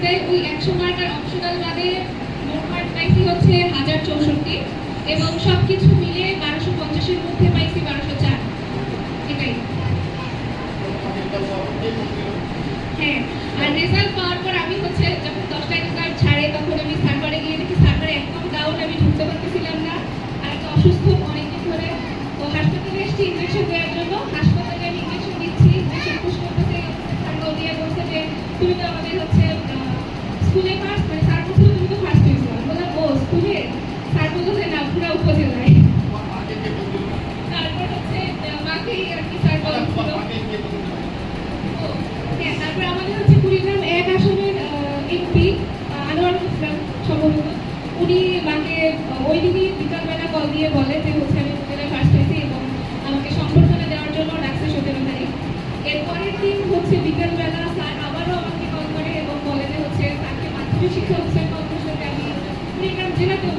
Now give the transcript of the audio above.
দেয়, ওই 100 marker optional বাদে মোট মার্ক পাইছি হচ্ছে 1064 এবং সবকিছু মিলে 1250-এর মধ্যে পাইছি 1204। এটাই। হ্যাঁ, আর রেজাল্ট পাওয়ার পর আমি হচ্ছে যখন 10টায় রেজাল্ট ছাড়ে তখন আমি সার্ভারে গিয়ে দেখি সার্ভারে একদম ডাউন, আমি ঢুকতে পারতেছিলাম না। আর একটা অসুস্থ অনেকদিন ধরে, তো হাসপাতালে এসেছি ইনজেকশন দেওয়ার জন্য। হাসপাতালে আমি ইনজেকশন দিচ্ছি, ইনজেকশন পুশ করতেছে, স্যার দিয়ে বলছে যে তুমি তো আমাদের হচ্ছে স্কুলে ফার্স্ট, মানে স্যার বলছিল তুমি তো ফার্স্ট হয়েছো। আমি বললাম ও স্কুলে? স্যার বললো যে না, পুরো উপজেলায়। তারপর হচ্ছে মাকেই আর কি স্যার বলছিল। হ্যাঁ, তারপর আমাদের হচ্ছে কুড়িগ্রাম 1 আসনের এমপি আনোয়ার ইসলাম সম্ভবত, উনি মাকে ওই দিনই বিকালবেলা কল দিয়ে বলে যে হচ্ছে আমি উপজেলায় ফার্স্ট হয়েছি এবং আমাকে সম্বর্ধনা দেওয়ার জন্য ডাকছে 17 তারিখ। এর পরের দিন হচ্ছে বিকালবেলা স্যার আবারও আমাকে কল করে এবং বলে যে হচ্ছে স্যারকে মাধ্যমিক শিক্ষা অফিসার কর্মসূচিতে আমি কুড়িগ্রাম জেলাতেও